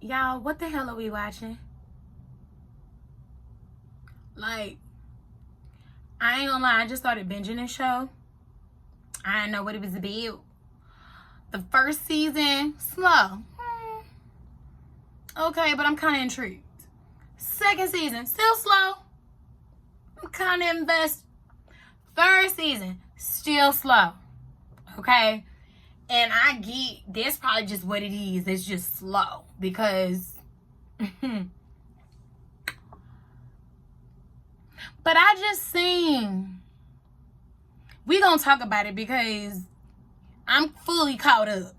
Y'all, what the hell are we watching? Like, I ain't gonna lie, I just started binging this show. I didn't know what it was about. The first season, slow. Okay, but I'm kind of intrigued. Second season, still slow. I'm kind of invested. Third season, still slow. Okay? And I get, that's probably just what it is. It's just slow. Because, but I just seen, we gonna talk about it because I'm fully caught up.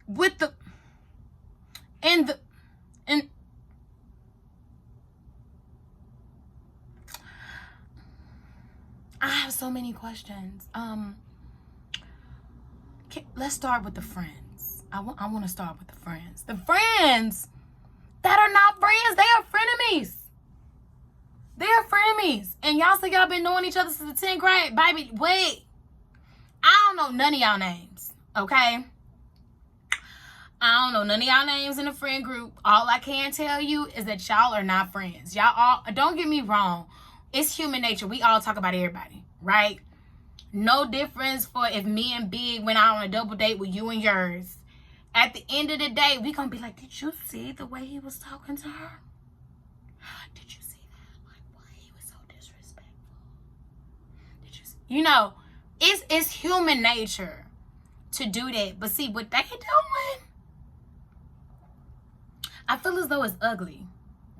With the, and I have so many questions. Let's start with the friends. I want to start with the friends. The friends that are not friends, they are frenemies. They are frenemies. And y'all say y'all been knowing each other since the 10th grade. Baby, wait. I don't know none of y'all names, okay? I don't know none of y'all names in the friend group. All I can tell you is that y'all are not friends. Y'all all, don't get me wrong. It's human nature. We all talk about everybody, right? No difference for if me and Big went out on a double date with you and yours. At the end of the day, we gonna be like, did you see the way he was talking to her? Did you see that? Like, why he was so disrespectful? Did you see? You know, it's human nature to do that. But see, what they doing, I feel as though it's ugly,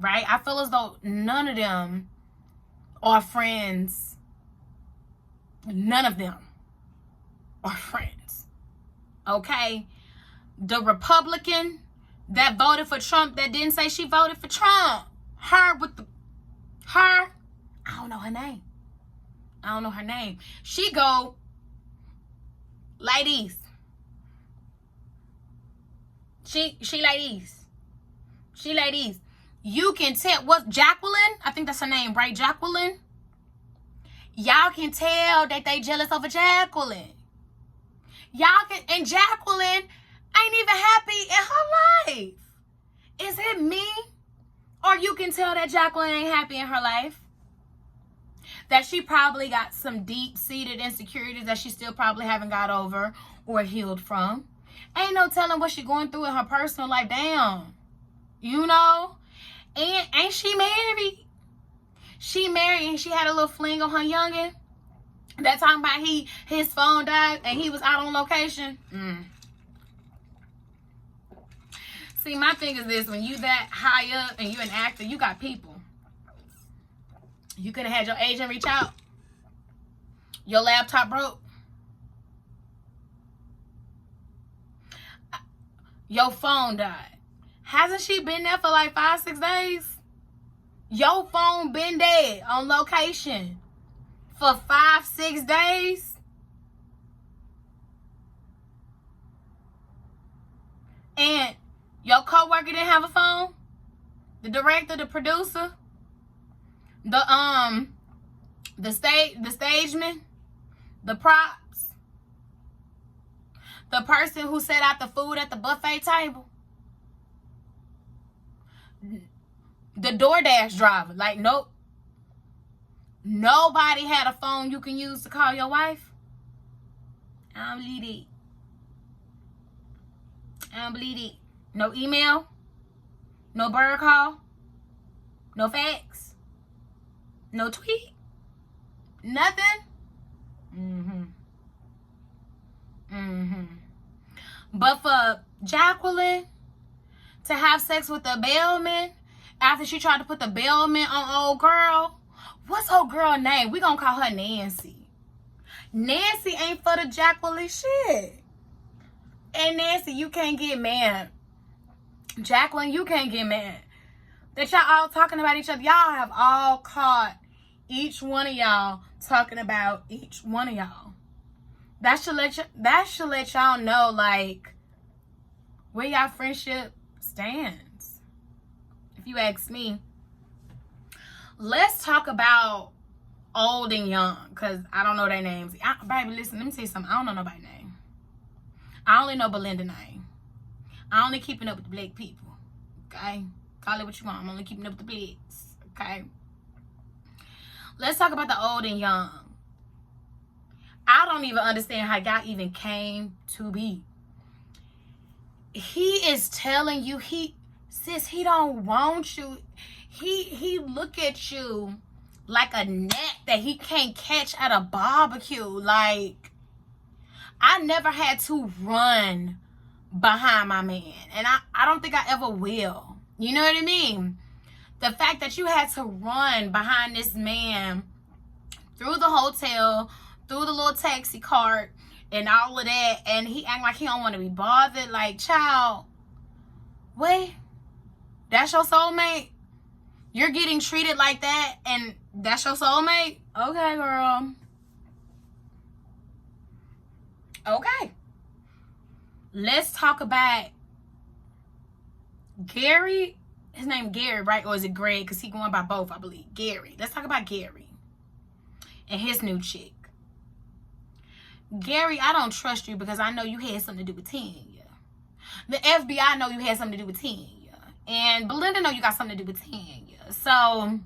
right? I feel as though none of them are friends. None of them are friends. Okay? The Republican that voted for Trump that didn't say she voted for Trump. I don't know her name. I don't know her name. She go, ladies. She ladies. She ladies. You can tell, what, Jacqueline? I think that's her name, right? Jacqueline? Y'all can tell that they jealous over Jacqueline. Y'all can, and Jacqueline ain't even happy in her life. Is it me? Or you can tell that Jacqueline ain't happy in her life. That she probably got some deep-seated insecurities that she still probably haven't got over or healed from. Ain't no telling what she going through in her personal life. Damn. You know? And ain't she married? She married and she had a little fling on her youngin'. That time about his phone died and he was out on location. See, my thing is this. When you that high up and you an actor, you got people. You could have had your agent reach out. Your laptop broke. Your phone died. Hasn't she been there for like 5-6 days? Your phone been dead on location for 5-6 days. And your coworker didn't have a phone? The director, the producer, the stageman, the props, the person who set out the food at the buffet table. The DoorDash driver, like, nope. Nobody had a phone you can use to call your wife. I don't believe it. I don't believe it. No email. No bird call. No fax. No tweet. Nothing. But for Jacqueline to have sex with the bellman after she tried to put the bellman on old girl. What's old girl name? We gonna call her Nancy. Nancy ain't for the Jacqueline shit. And Nancy, you can't get mad. Jacqueline, you can't get mad. That y'all all talking about each other. Y'all have all caught each one of y'all talking about each one of y'all. That should let y'all know, like, where y'all friendship stands. If you ask me. Let's talk about old and young, because I don't know their names. Baby, listen, let me tell you something. I don't know nobody's name. I only know Belinda's name. I only keeping up with the black people. Okay? Call it what you want. I'm only keeping up with the blacks. Okay? Let's talk about the old and young. I don't even understand how y'all even came to be. He is telling you, sis, he don't want you. He look at you like a net that he can't catch at a barbecue. Like, I never had to run behind my man. And I don't think I ever will. You know what I mean? The fact that you had to run behind this man through the hotel, through the little taxi cart, and all of that, and he act like he don't want to be bothered. Like, child, wait, that's your soulmate? You're getting treated like that, and that's your soulmate? Okay, girl. Okay. Let's talk about Gary. His name Gary, right? Or is it Greg? Because he going by both, I believe. Gary. Let's talk about Gary and his new chick. Gary, I don't trust you because I know you had something to do with Tanya. The FBI know you had something to do with Tanya. And Belinda know you got something to do with Tanya. So,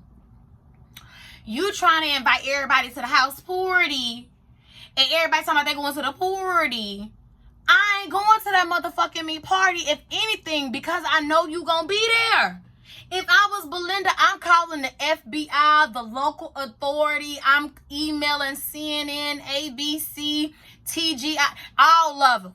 you trying to invite everybody to the house party. And everybody talking about they going to the party. I ain't going to that motherfucking me party, if anything, because I know you gonna be there. If I was Belinda, I'm calling the FBI, the local authority. I'm emailing CNN, ABC, TGI, all of them.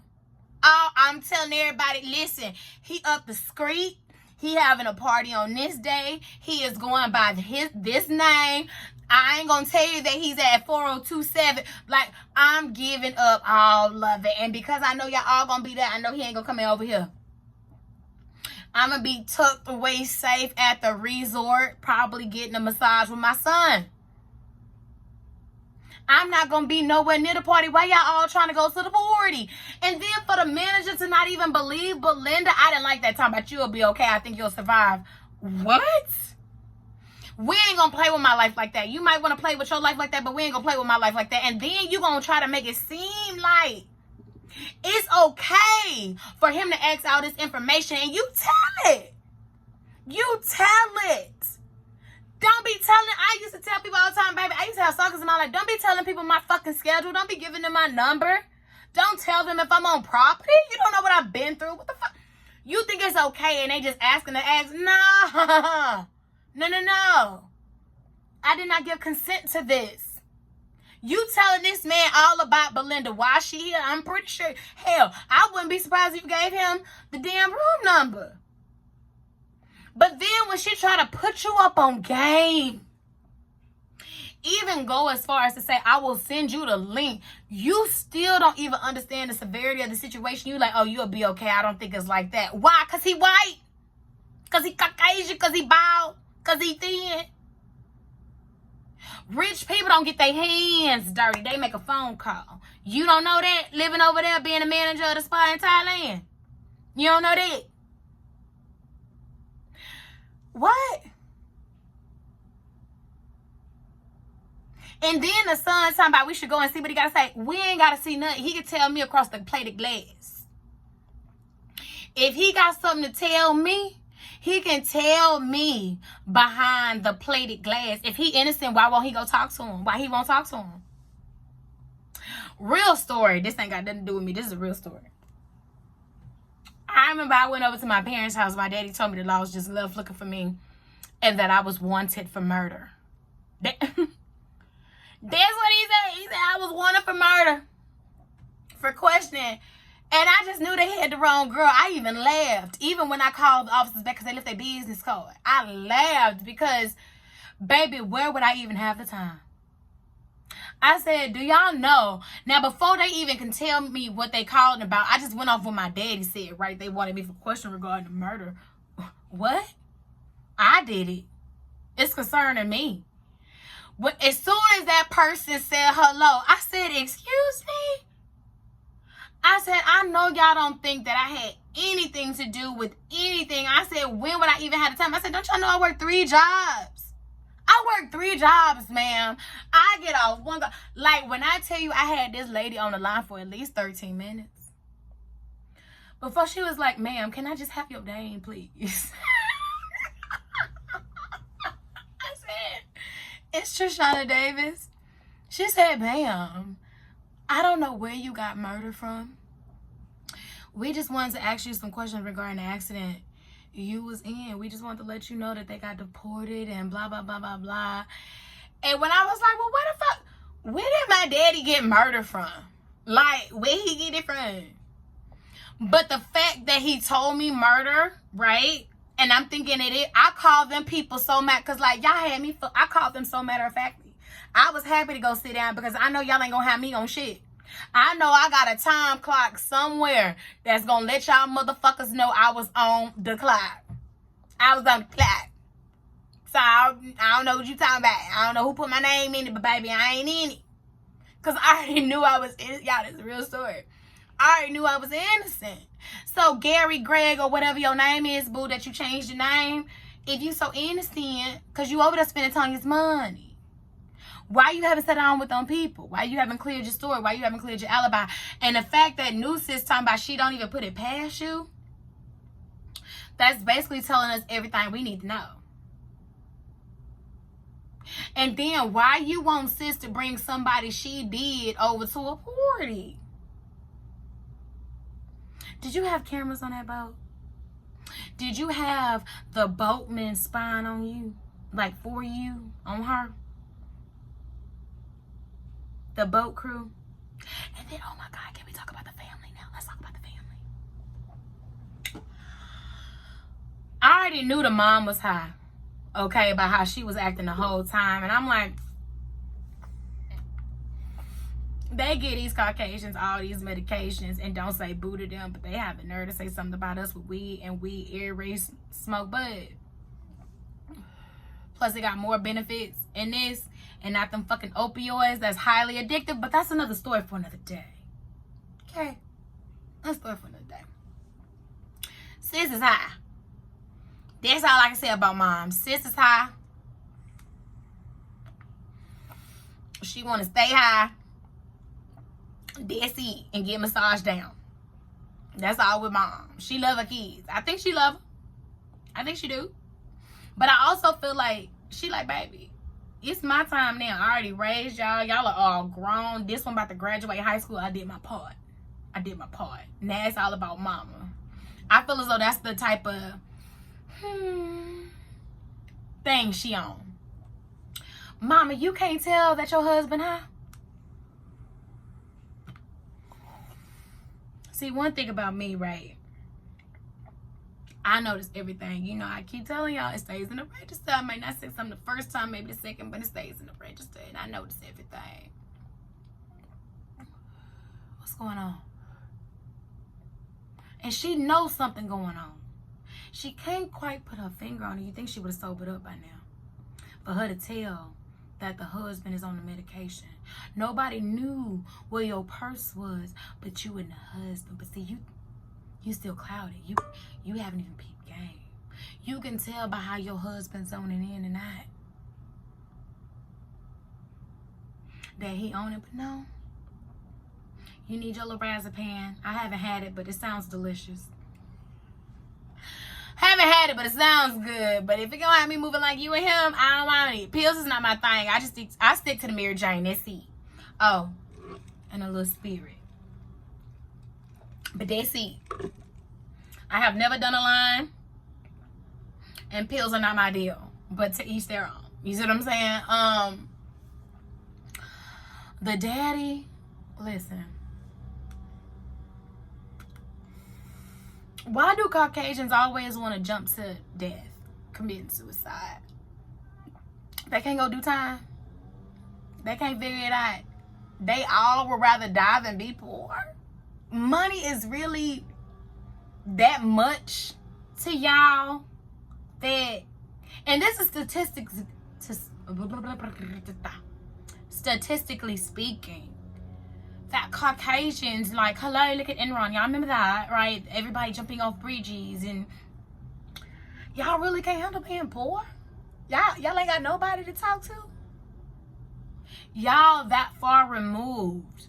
I'm telling everybody, listen, he up the street. He having a party on this day. He is going by this name. I ain't gonna tell you that he's at 4027. Like, I'm giving up all of it. And because I know y'all all gonna be there, I know he ain't gonna come in over here. I'm gonna be tucked away safe at the resort, probably getting a massage with my son. I'm not gonna be nowhere near the party. Why y'all all trying to go to the party? And then for the manager to not even believe Belinda, I didn't like that time, but you'll be okay. I think you'll survive. What? We ain't gonna play with my life like that. You might want to play with your life like that, but we ain't gonna play with my life like that. And then you gonna try to make it seem like it's okay for him to ask all this information, and you tell it. You tell it. Don't be telling. I used to tell people all the time, baby. I used to have suckers in my life. Don't be telling people my fucking schedule. Don't be giving them my number. Don't tell them if I'm on property. You don't know what I've been through. What the fuck? You think it's okay and they just asking to ask? No. No. I did not give consent to this. You telling this man all about Belinda. Why she here? I'm pretty sure. Hell, I wouldn't be surprised if you gave him the damn room number. But then when she try to put you up on game, even go as far as to say, I will send you the link. You still don't even understand the severity of the situation. You like, oh, you'll be okay. I don't think it's like that. Why? Because he white? Because he Caucasian? Because he bald? Because he thin? Rich people don't get their hands dirty. They make a phone call. You don't know that? Living over there, being a manager of the spa in Thailand. You don't know that? What? And then the son talking about we should go and see what he got to say. We ain't got to see nothing. He can tell me across the plated glass. If he got something to tell me, he can tell me behind the plated glass. If he innocent, why won't he go talk to him? Why he won't talk to him? Real story. This ain't got nothing to do with me. This is a real story. I remember I went over to my parents' house. My daddy told me the law was just love looking for me and that I was wanted for murder. That's what he said. He said I was wanted for murder, for questioning. And I just knew they had the wrong girl. I even laughed. Even when I called the officers back because they left their business card. I laughed because, baby, where would I even have the time? I said, do y'all know? Now, before they even can tell me what they called about, I just went off what my daddy said, right? They wanted me for question regarding the murder. What? I did it. It's concerning me. As soon as that person said hello, I said, excuse me? I said, I know y'all don't think that I had anything to do with anything. I said, when would I even have the time? I said, don't y'all know I work 3 jobs? I work 3 jobs, ma'am. I get off one. Like, when I tell you I had this lady on the line for at least 13 minutes. Before she was like, ma'am, can I just have your name, please? I said, it's Trishana Davis. She said, ma'am, I don't know where you got murder from. We just wanted to ask you some questions regarding the accident you was in. We just wanted to let you know that they got deported and blah, blah, blah, blah, blah. And when I was like, well, where the fuck, where did my daddy get murder from? Like, where he get it from? But the fact that he told me murder, right? And I'm thinking I called them people so mad, because like, y'all had me, I called them so matter of factly. I was happy to go sit down because I know y'all ain't gonna have me on shit. I know I got a time clock somewhere that's gonna let y'all motherfuckers know I was on the clock. I was on the clock. So I don't know what you talking about. I don't know who put my name in it, but baby, I ain't in it. Because I already knew I was innocent. Y'all, this is a real story. I already knew I was innocent. So Gary, Greg, or whatever your name is, boo, that you changed your name, if you so innocent, because you over there spending Tanya's money, why you haven't sat down with them people? Why you haven't cleared your story? Why you haven't cleared your alibi? And the fact that new sis talking about she don't even put it past you, that's basically telling us everything we need to know. And then why you want sis to bring somebody she did over to a party? Did you have cameras on that boat? Did you have the boatman spying on you? Like for you? On her? The boat crew? And then, oh my God, can we talk about the family now? Let's talk about the family. I already knew the mom was high. Okay, about how she was acting the whole time. And I'm like, they get these Caucasians all these medications and don't say boo to them, but they have the nerve to say something about us with weed and weed air race smoke bud. Plus, they got more benefits in this and not them fucking opioids that's highly addictive. But that's another story for another day. Okay? That's a story for another day. Sis is high. That's all I can say about mom. Sis is high. She want to stay high. That's it. And get massaged down. That's all with mom. She love her kids. I think she love them. I think she do. But I also feel like she like, baby, it's my time now. I already raised y'all. Y'all are all grown. This one about to graduate high school. I did my part. I did my part. Now it's all about mama. I feel as though that's the type of thing she on. Mama, you can't tell that your husband high? See, one thing about me, right? I notice everything. You know, I keep telling y'all it stays in the register. I may not say something the first time, maybe the second, but it stays in the register. And I notice everything. What's going on? And she knows something going on. She can't quite put her finger on it. You think she would have sobered up by now. For her to tell that the husband is on the medication. Nobody knew where your purse was, but you and the husband. But see, you still clouded. You haven't even peeped game. You can tell by how your husband's zoning in and out that he own it, but no. You need your lorazepam. I haven't had it, but it sounds delicious. Haven't had it, but it sounds good. But if it gonna have me moving like you and him, I don't want it. Pills is not my thing. I stick to the Mary Jane. That's it. Oh, and a little spirit. But that's it. I have never done a line, and pills are not my deal. But to each their own. You see what I'm saying? The daddy, listen. Why do Caucasians always want to jump to death, committing suicide? They can't go do time. They can't figure it out. They all would rather die than be poor. Money is really that much to y'all that, and this is statistically speaking, that Caucasians, like, hello, look at Enron. Y'all remember that, right? Everybody jumping off bridges, and y'all really can't handle being poor? Y'all ain't got nobody to talk to? Y'all that far removed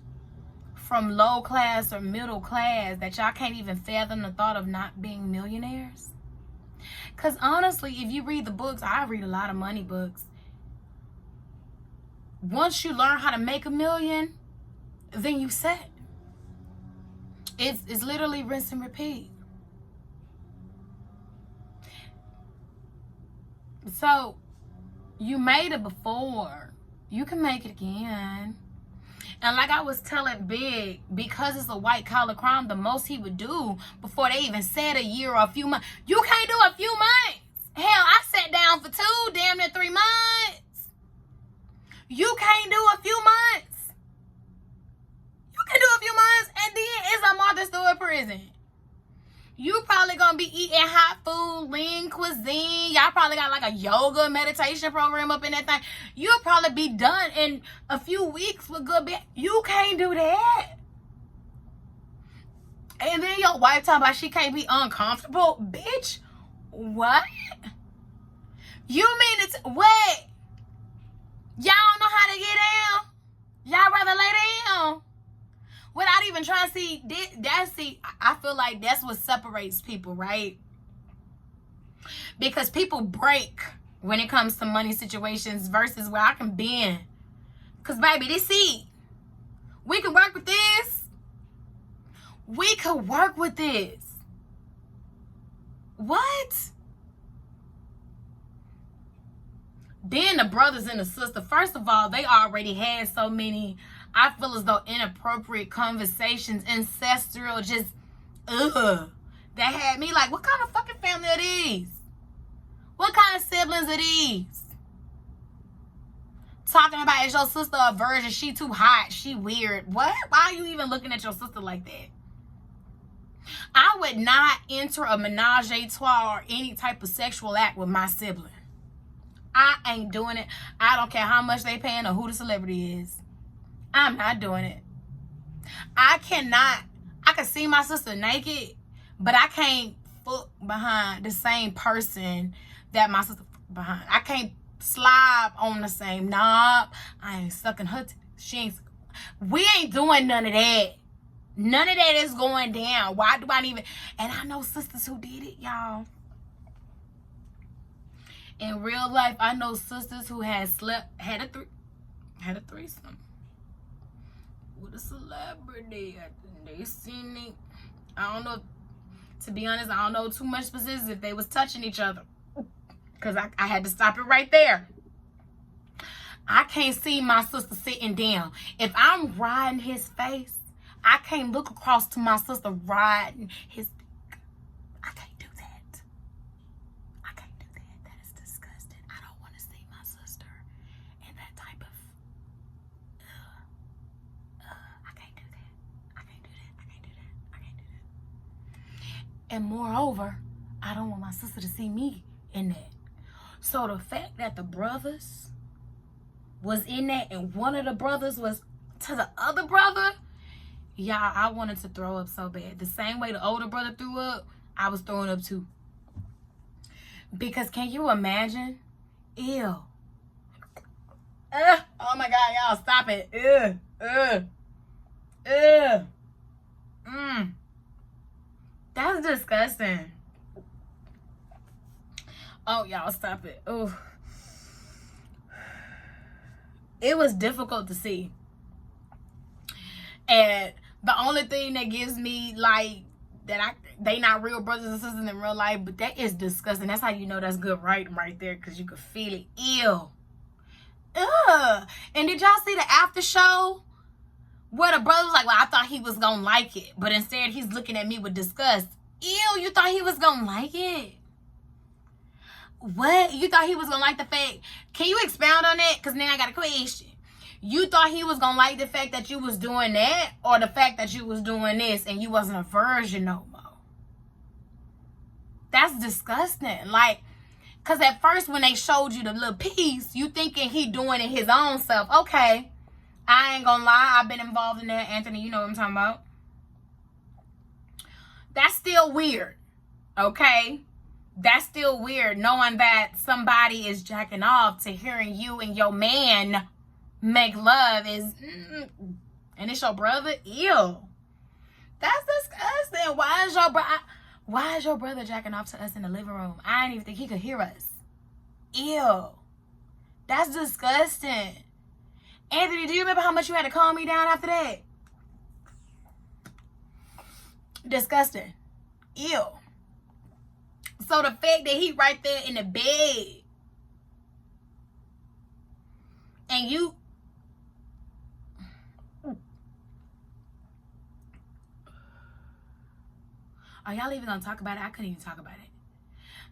from low class or middle class that y'all can't even fathom the thought of not being millionaires? Because honestly, if you read the books, I read a lot of money books. Once you learn how to make $1 million, then you set. It's literally rinse and repeat. So you made it before. You can make it again. And like I was telling Big, because it's a white collar crime, the most he would do before they even said a year or a few months. You can't do a few months. Hell, I sat down for 2, damn near 3 months. You can't do a few months. You can do a few months and then it's a Martha Stewart prison. You probably gonna be eating hot food, lean cuisine. Y'all probably got like a yoga meditation program up in that thing. You'll probably be done in a few weeks with good bed. You can't do that. And then your wife talking about she can't be uncomfortable. Bitch, what? You mean it's what? Y'all don't know how to get down? Y'all rather lay down? Without even trying to see, I feel like that's what separates people, right? Because people break when it comes to money situations versus where I can bend. Because, baby, we can work with this. We could work with this. What? Then the brothers and the sister, first of all, they already had so many, I feel as though, inappropriate conversations, ancestral, just, that had me like, what kind of fucking family are these? What kind of siblings are these? Talking about, is your sister a virgin? She too hot. She weird. What? Why are you even looking at your sister like that? I would not enter a menage a trois or any type of sexual act with my sibling. I ain't doing it. I don't care how much they paying or who the celebrity is. I'm not doing it. I can see my sister naked, but I can't fuck behind the same person that my sister behind. I can't slob on the same knob. I ain't sucking her. We ain't doing none of that. None of that is going down. Why do I even? And I know sisters who did it, y'all. In real life, I know sisters who had a threesome with a celebrity. They seen it. I don't know. To be honest, I don't know too much specifics if they was touching each other. Because I had to stop it right there. I can't see my sister sitting down. If I'm riding his face, I can't look across to my sister riding his. I can't do that. I can't do that. That is disgusting. I don't want to see my sister in that type of. I can't do that. I can't do that. I can't do that. I can't do that. And moreover, I don't want my sister to see me in that. So the fact that the brothers was in that and one of the brothers was to the other brother, y'all, I wanted to throw up so bad. The same way the older brother threw up, I was throwing up too. Because can you imagine? Ew. Oh my God, y'all, stop it. That's disgusting. Oh, y'all, stop it. Oh. It was difficult to see. And the only thing that gives me like that they not real brothers and sisters in real life, but that is disgusting. That's how you know that's good writing right there, because you could feel it. Ew. Ugh. And did y'all see the after show where the brother was like, well, I thought he was gonna like it, but instead he's looking at me with disgust. Ew, you thought he was gonna like it? What? You thought he was gonna like the fact? Can you expound on that? Because now I got a question. You thought he was gonna like the fact that you was doing that, or the fact that you was doing this and you wasn't a virgin no more? That's disgusting. Like, because at first when they showed you the little piece, you thinking he doing it his own self. Okay, I ain't gonna lie, I've been involved in that, Anthony. You know what I'm talking about. That's still weird. Okay, that's still weird, knowing that somebody is jacking off to hearing you and your man make love is And it's your brother? Ew. That's disgusting. Why is your brother jacking off to us in the living room? I didn't even think he could hear us. Ew. That's disgusting. Anthony, do you remember how much you had to calm me down after that? Disgusting. Ew. So the fact that he right there in the bed and you are y'all even gonna talk about it? I couldn't even talk about it.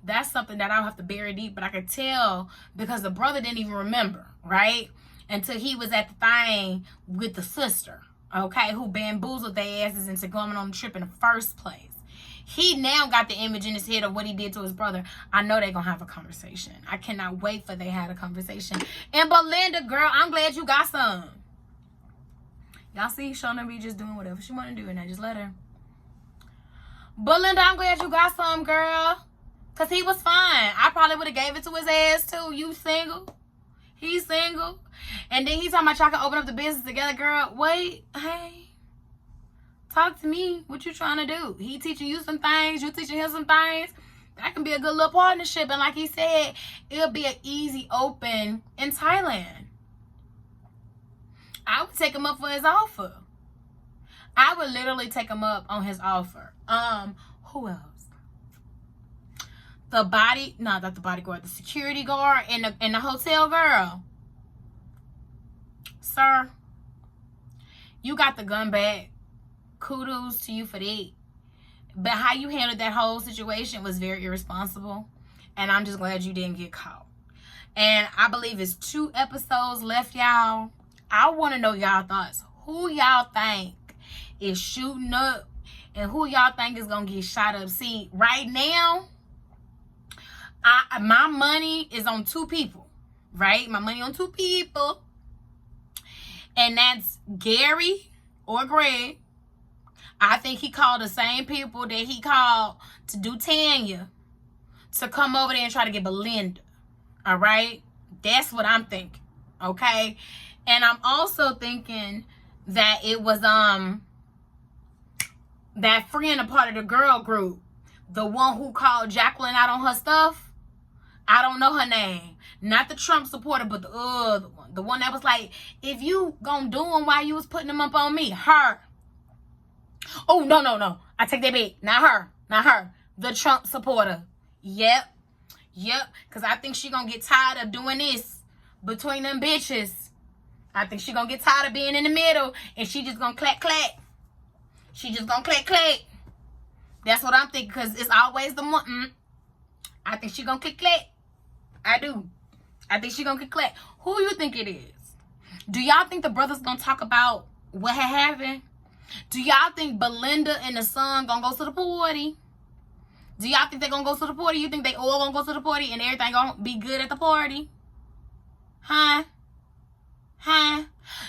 That's something that I'll have to bury deep, but I could tell because the brother didn't even remember, right? Until he was at the thing with the sister, okay, who bamboozled their asses into going on the trip in the first place. He now got the image in his head of what he did to his brother. I know they're going to have a conversation. I cannot wait for they had a conversation. And Belinda, girl, I'm glad you got some. Y'all see, Shona be just doing whatever she want to do, and I just let her. Belinda, I'm glad you got some, girl. Because he was fine. I probably would have gave it to his ass, too. You single? He's single. And then he's talking about y'all can open up the business together, girl. Wait, hey. Talk to me. What you trying to do? He teaching you some things. You teaching him some things. That can be a good little partnership. And like he said, it'll be an easy open in Thailand. I would take him up for his offer. I would literally take him up on his offer. Who else? Not the bodyguard, the security guard and the hotel girl. Sir, you got the gun back. Kudos to you for that. But how you handled that whole situation was very irresponsible. And I'm just glad you didn't get caught. And I believe it's 2 episodes left, y'all. I want to know y'all thoughts. Who y'all think is shooting up? And who y'all think is going to get shot up? See, right now, my money is on 2 people. Right? My money on 2 people. And that's Gary or Greg. I think he called the same people that he called to do Tanya to come over there and try to get Belinda. All right? That's what I'm thinking. Okay? And I'm also thinking that it was that friend, a part of the girl group, the one who called Jacqueline out on her stuff. I don't know her name. Not the Trump supporter, but the other one. The one that was like, if you gonna do them, why you was putting them up on me? Her. Oh, no. I take that back. Not her. The Trump supporter. Yep. Because I think she gonna get tired of doing this between them bitches. I think she gonna get tired of being in the middle. And she just gonna clack. She just gonna clack. That's what I'm thinking. Because it's always the one. I think she gonna clack. I do. I think she gonna clack. Who you think it is? Do y'all think the brother's gonna talk about what had happened? Do y'all think Belinda and the son gonna go to the party? Do y'all think they gonna go to the party? You think they all gonna go to the party and everything gonna be good at the party? Huh?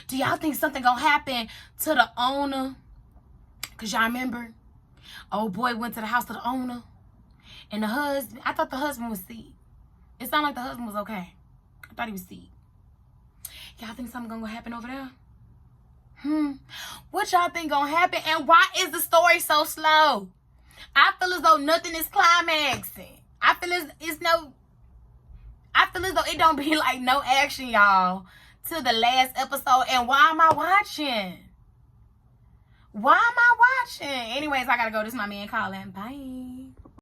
Do y'all think something gonna happen to the owner? Because y'all remember, old boy went to the house of the owner. And the husband, I thought the husband was sick. It sounded like the husband was okay. I thought he was sick. Y'all think something gonna happen over there? What y'all think gonna happen? And why is the story so slow? I feel as though nothing is climaxing. I feel as though it don't be like no action, y'all, to the last episode. And why am I watching? Anyways, I gotta go. This is my man calling. Bye.